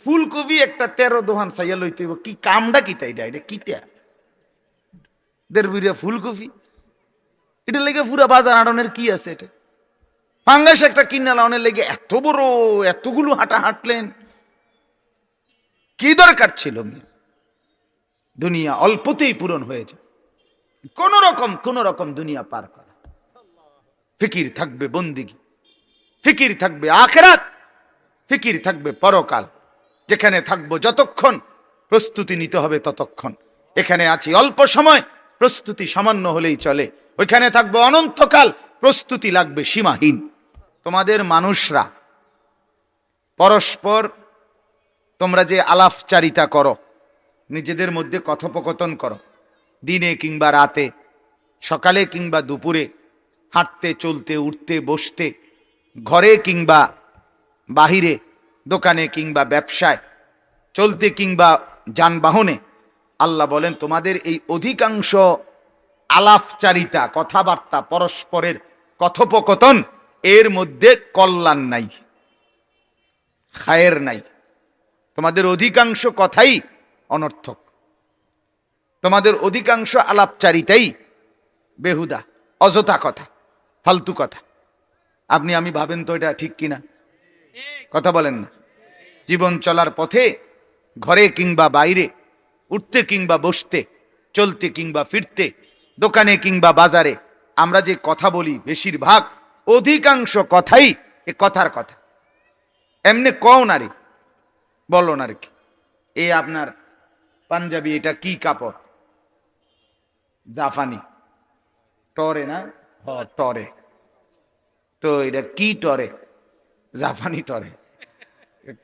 ফুলকপি একটা 13 দোহান চাইয়া লইতে হইব, কি কামটা কি তাই এটা কিতা দেড় ফুলকপি, এটা লেগে পুরা বাজার আড়নের কি আছে? এটা পাঙ্গাস একটা কিনা লাউনের লেগে এত বড় এতগুলো হাঁটা হাঁটলেন, কি দরকার ছিল? দুনিয়া অল্পতেই পূরণ হয়ে যায়, কোন রকম দুনিয়া পার করা। ফিকির থাকবে বন্দিগি, ফিকির থাকবে আখিরাত, ফিকির থাকবে পরকাল। যেখানে থাকবো যতক্ষণ প্রস্তুতি নিতে হবে ততক্ষণ। এখানে আছি অল্প সময়, প্রস্তুতি সামান্য হলেই চলে। ওইখানে থাকবো অনন্তকাল, প্রস্তুতি লাগবে সীমাহীন। তোমাদের মানুষরা পরস্পর তোমরা যে আলাপচারিতা করো, নিজেদের মধ্যে কথোপকথন করো, দিনে কিংবা রাতে, সকালে কিংবা দুপুরে, হাঁটতে চলতে উঠতে বসতে, ঘরে কিংবা বাহিরে, দোকানে কিংবা ব্যবসায়, চলতে কিংবা যানবাহনে, আল্লাহ বলেন তোমাদের এই অধিকাংশ আলাপচারিতা, কথাবার্তা, পরস্পরের কথোপকথন, এর মধ্যে কল্যাণ নাই, খায়ের নাই। তোমাদের অধিকাংশ কথাই অনর্থক, তোমাদের অধিকাংশ আলাপচারিতাই বেহুদা, অযথা কথা, ফালতু কথা। আপনি আমি ভাবেন তো এটা ঠিক কিনা? কথা বলেন না? জীবন চলার পথে ঘরে কিংবা বাইরে, উঠতে কিংবা বসতে, চলতে কিংবা ফিরতে, দোকানে কিংবা বাজারে, আমরা যে কথা বলি বেশিরভাগ অধিকাংশ কথাই এ কথার কথা। এমনি কও না রে, বলো না রে কি এ আপনার পাঞ্জাবি, এটা কি কাপড়? জাফানি টরে না? টরে। তো এটা কি টরে? জাপানি টরে।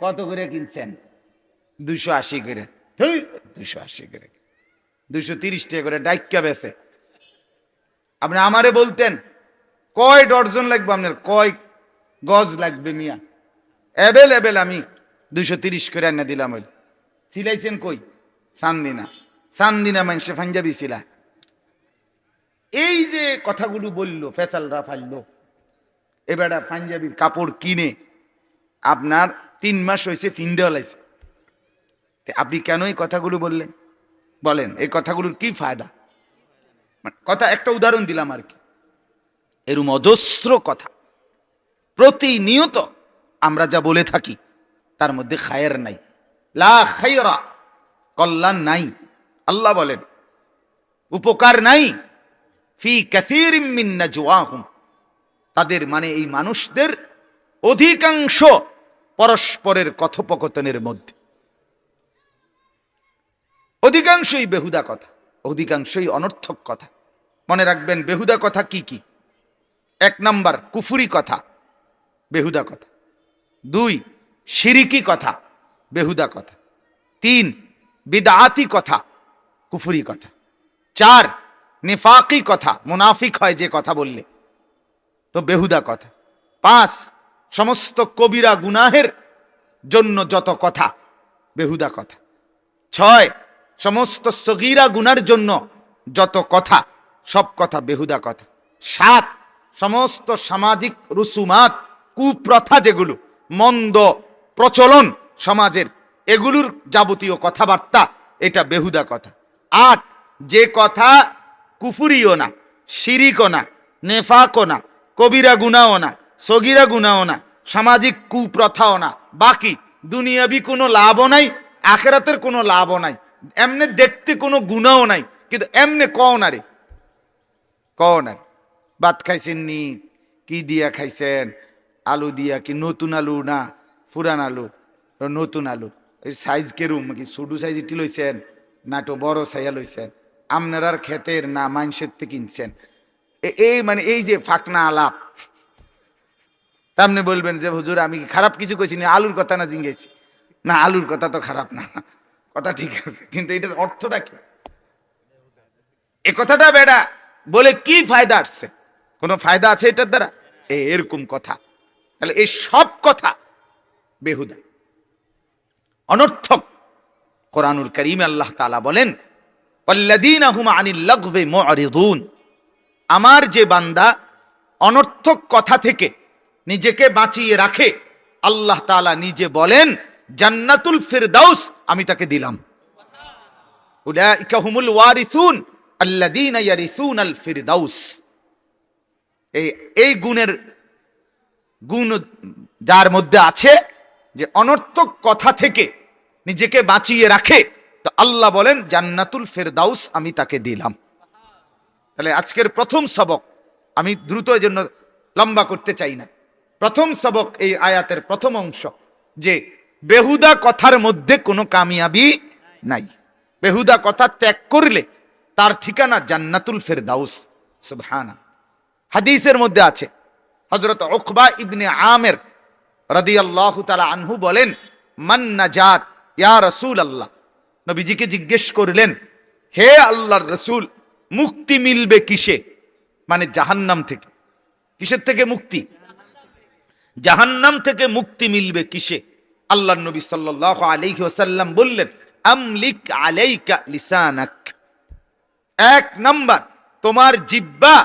কত করে কিনছেন? 280 করে। 280 করে, 230 টাকা করে ডাইক্কা বেছে। আপনি আমারে বলতেন কয় ডর্জন লাগবে, আপনার কয় গজ লাগবে মিয়া, অ্যাভেলেবেল আমি 230 করে এনে দিলাম। ওই সিলাইছেন কই? চান্দিনা। চান্দিনা মানুষে পাঞ্জাবি ছিলা। এই যে কথাগুলো বললো, ফেসালরা ফাইললো, এবারে পাঞ্জাবির কাপড় কিনে আপনার 3 মাস হয়েছে, ফিন্ডে লাইছে। আপনি কেন এই কথাগুলো বললেন? বলেন, এই কথাগুলোর কি ফায়দা? কথা একটা উদাহরণ দিলাম আর কি। এরম অজস্র কথা প্রতিনিয়ত আমরা যা বলে থাকি, তার মধ্যে খায়ের নাই, লা খায়রা, কল্যাণ নাই। আল্লাহ বলেন উপকার নাই, ফি কাসীরিম মিন নাজওয়াহুম, তাদের মানে এই মানুষদের অধিকাংশ পরস্পরের কথোপকথনের মধ্যে। অধিকাংশই বেহুদা কথা, অধিকাংশই অনর্থক কথা। মনে রাখবেন বেহুদা কথা কি কি? 1 নাম্বার কুফরি কথা, বেহুদা কথা। 2 শিরিকি কথা, বেহুদা কথা। 3 বিদআতি কথা, কুফরি কথা। 4 নিফাকি কথা, মুনাফিক হয় যে কথা বললে, তো বেহুদা কথা। 5 সমস্ত কবিরা গুনাহের জন্য যত কথা, বেহুদা কথা। 6 সমস্ত সগীরা গুনার জন্য যত কথা, সব কথা বেহুদা কথা। 7 সমস্ত সামাজিক রুসুমাত, কুপ্রথা, যেগুলো মন্দ প্রচলন সমাজের, এগুলোর যাবতীয় কথাবার্তা, এটা বেহুদা কথা। 8 যে কথা কুফুরিও না, শিরিকও না, নেফাকও না, কবিরা গুনাও না, সগীরা গুনাও না, সামাজিক কুপ্রথাও না, বাকি দুনিয়াবি কোনো লাভও নাই, আখিরাতের কোনো লাভও নাই, এমনে দেখতে কোনো গুনাও নাই, কিন্তু এমনে কও না রে, কও না। ভাত খাইছেন নি? কি দিয়া খাইছেন? আলু দিয়া? কি নতুন আলু না পুরান আলু? নতুন আলু। এই সাইজ কেরুম, কি ছোট সাইজ ইটি লইছেন না তো বড় সাইয়া লইছেন? আপনার ক্ষেতের না মানুষের থেকে কিনছেন? এই মানে এই যে ফাঁকনা আলাপ, আপনি বলবেন যে হুজুর আমি খারাপ কিছু কইছি না, আলুর কথা না জিঙ্গেছি। না, আলুর কথা তো খারাপ না, কথা ঠিক আছে, কিন্তু এটার অর্থটা কি? এ কথাটা বেড়া বলে কি ফায়দা আসছে? কোনো ফায়দা আছে এটার দ্বারা? এরকম কথা। তাহলে এই সব কথা বেহুদা, অনর্থক। কোরআনুল কারীমে আল্লাহ তাআলা বলেন ওয়াল্লাযীনা হুম আনিল লাগবি মুআরিদুন, আমার যে বান্দা অনর্থক কথা থেকে নিজেকে বাঁচিয়ে রাখে, আল্লাহ তাআলা নিজে বলেন জান্নাতুল ফিরদাউস আমি তাকে দিলাম। উলাইকা হুমুল ওয়ারিসুন আল্লাযীনা ইয়ারিসুনাল ফিরদাউস। এই গুণ যার মধ্যে আছে যে অনর্থক কথা থেকে নিজেকে বাঁচিয়ে রাখে, তো আল্লাহ বলেন জান্নাতুল ফিরদাউস আমি তাকে দিলাম। তাহলে আজকের প্রথম সবক, আমি দ্রুত এর জন্য লম্বা করতে চাই না, প্রথম সবক এই আয়াতের প্রথম অংশ যে বেহুদা কথার মধ্যে কোনো কামিয়াবি নাই। বেহুদা কথা ত্যাগ করলে তার ঠিকানা জান্নাতুল ফিরদাউস। সুবহানাল্লাহ। হাদিসের মধ্যে আছে, হযরত উকবা ইবনে আমের রাদিয়াল্লাহু তাআলা আনহু বলেন, মান নাজাত ইয়া রাসূলুল্লাহ। নবীজিকে জিজ্ঞেস করলেন, হে আল্লাহর রাসূল, মুক্তি মিলবে কিসে? মানে জাহান্নাম থেকে। কিসের থেকে মুক্তি? জাহান্নাম থেকে মুক্তি মিলবে কিসে? আল্লাহর নবী সাল্লাল্লাহু আলাইহি ওয়াসাল্লাম বললেন, আমলিক আলাইকা লিসানাক। এক নাম্বার, তোমার জিহ্বা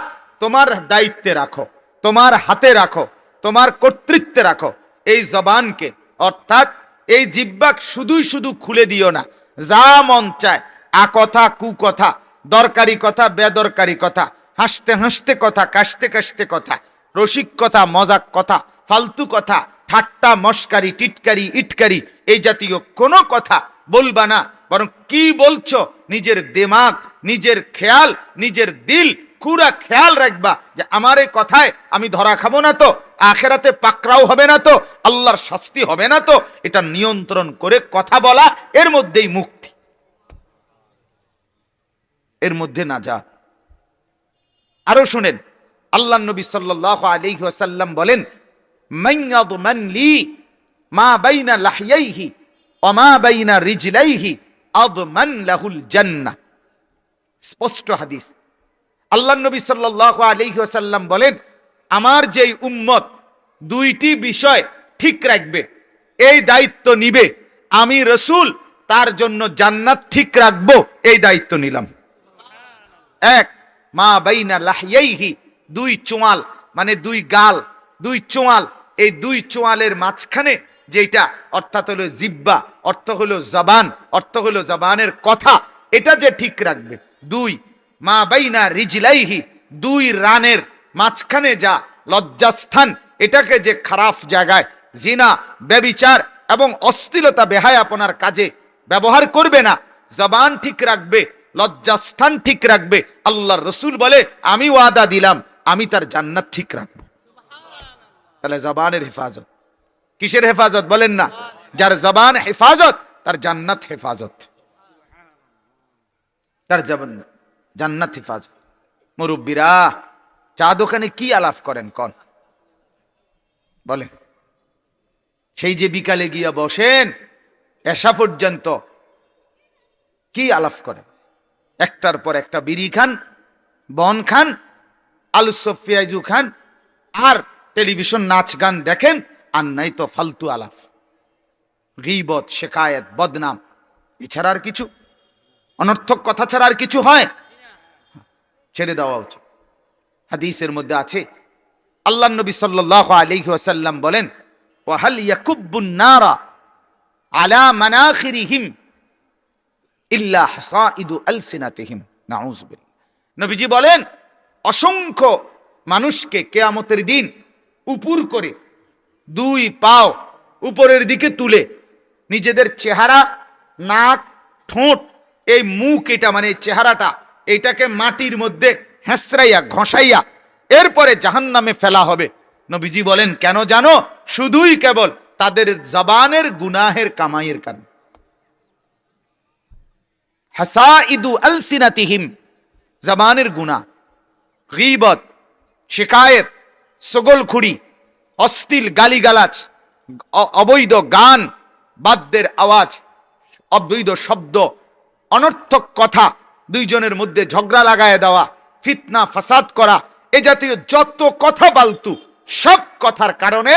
তোমার দায়িত্বে রাখো, তোমার হাতে রাখো, তোমার কর্তৃত্বে রাখো এই জবানকে। অর্থাৎ এই জিহ্বা শুধুই শুধু খুলে দিও না, যা মন চায় আ কথা কু কথা, দরকারি কথা বেদরকারি কথা, হাসতে হাসতে কথা, কাশতে কাশতে কথা, রসিক কথা মজাক কথা, ফালতু কথা, ঠাট্টা মস্কারি টিটকারি ইটকারি এই জাতীয় কোনো কথা বলবা না। বরং কি বলছো নিজের দিমাগ, নিজের খেয়াল, নিজের দিল পুরা খেয়াল রাখবা যে আমার এই কথায় আমি ধরা খাবো না তো, আখেরাতে পাকড়াও হবে না তো, আল্লাহর শাস্তি হবে না তো। এটা নিয়ন্ত্রণ করে কথা বলা, এর মধ্যেই মুক্তি, এর মধ্যে নাজাত। আরো শুনেন, আল্লাহর নবী সাল্লাল্লাহু আলাইহি ওয়াসাল্লাম বলেন, মান ইয়াদমান লি মা বাইনা লাহইহি ওয়া মা বাইনা রিজলাইহি আদমান লাহুল জান্নাহ। স্পষ্ট হাদিস। আল্লাহর নবী সাল্লাল্লাহু আলাইহি ওয়াসাল্লাম বলেন, আমার যেই উম্মত দুইটি বিষয় ঠিক রাখবে, এই দায়িত্ব নিবে, আমি রাসূল তার জন্য জান্নাত ঠিক রাখবো, এই দায়িত্ব নিলাম। এক, মা বাইনা লাহইহি, দুই চোয়াল মানে দুই গাল, দুই চোয়াল, এই দুই চোয়ালের মাঝখানে যেটা, অর্থাৎ হলো জিহ্বা, অর্থ হলো জবান, অর্থ হলো জবানের কথা, এটা যে ঠিক রাখবে। দুই, মা বাইনা রিজলাইহি, দুই রানের মাঝখানে যা লজ্জাস্থান, এটাকে যে খারাপ জায়গায় জিনা, ব্যভিচার এবং অশ্লীলতা বেহায়াপনার কাজে ব্যবহার করবে না, জবান ঠিক রাখবে, লজ্জাস্থান ঠিক রাখবে। আল্লাহর রাসূল বলে, আমি ওয়াদা দিলাম আমি তার জান্নাত ঠিক রাখবো। তাহলে জবানের হেফাজত, কিসের হেফাজত বলেন না? যার জবান হেফাজত তার জান্নাত হেফাজত, তার জবান জান্নাত হেফাজত। মুরব্বীরা চা দোকানে কি আলাপ করেন কন বলেন? সেই যে বিকালে গিয়া বসেন এশা পর্যন্ত, কি আলাপ করেন? একটার পর একটা বিড়ি খান, বন খান, আলু চপ পেঁয়াজু খান, আর টেলিভিশন নাচ গান দেখেন, আর নাই তো ফালতু আলাপ, গীবত, শিকায়েত, বদনাম, এছাড়া আর কিছু, অনর্থক কথা ছাড়া আর কিছু হয়? ছেড়ে দেওয়া উচিত। হাদিসের মধ্যে আছে, আল্লাহর নবী সাল্লাল্লাহু আলাইহি ওয়াসাল্লাম বলেন, ওয়া হাল ইয়াকুব্বুন নারা আলা মানাখিরিহিম ইল্লা হাসাইদু আলসিনাতিহিম। নাউযু বিল্লাহ। নবীজি বলেন, অসংখ্য মানুষকে কিয়ামতের দিন উপর করে দুই পাও উপরের দিকে তুলে নিজেদের চেহারা, নাক, ঠোঁট, এই মুখ, এটা মানে চেহারাটা, এটাকে মাটির মধ্যে হেঁচড়াইয়া ঘষাইয়া এরপরে জাহান্নামে ফেলা হবে। নবীজি বলেন, কেন জানো? শুধুই কেবল তাদের জবানের গুনাহের কামাইয়ের কারণে। হাসাইদু আলসিনাতিহিম, জবানের গুনাহ, গীবত, শিকায়েত, সগলখুড়ি, অশ্লীল গালিগালাজ, অবৈধ গান, বাদ্যের আওয়াজ, অবৈধ শব্দ, অনর্থক কথা, দুইজনের মধ্যে ঝগড়া লাগায় দেওয়া, ফিতনা ফাসাদ করা, এ জাতীয় যত কথা ফালতু, সব কথার কারণে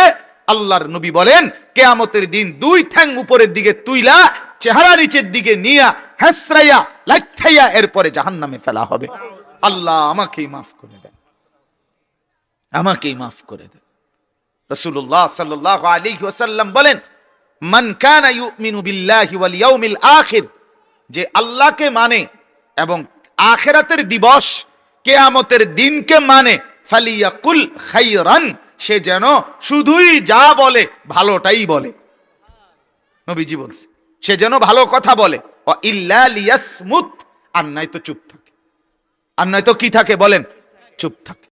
আল্লাহর নবী বলেন, কিয়ামতের দিন দুই ঠ্যাং উপরের দিকে তুইলা চেহারা নিচের দিকে নিয়া হেসরাইয়া লাইথাইয়া এরপরে জাহান্নামে ফেলা হবে। আল্লাহ আমাকেই মাফ করে দেন, আমাকেই মাফ করে দেন। রাসূলুল্লাহ সাল্লাল্লাহু আলাইহি ওয়াসাল্লাম বলেন, মান কানা ইউমিনু বিল্লাহি ওয়াল ইয়াউমিল আখির, যে আল্লাহকে মানে এবং আখিরাতের দিবস কিয়ামতের দিনকে মানে, ফালিয়াকুল খাইরান, সে যেন শুধুই যা বলে ভালোটাই বলে। নবীজি বলছে সে যেন ভালো কথা বলে, ওয়া ইল্লা লিয়াসমুত, আর নয়তো চুপ থাকে। আর নয়তো কি থাকে বলেন? চুপ থাকে।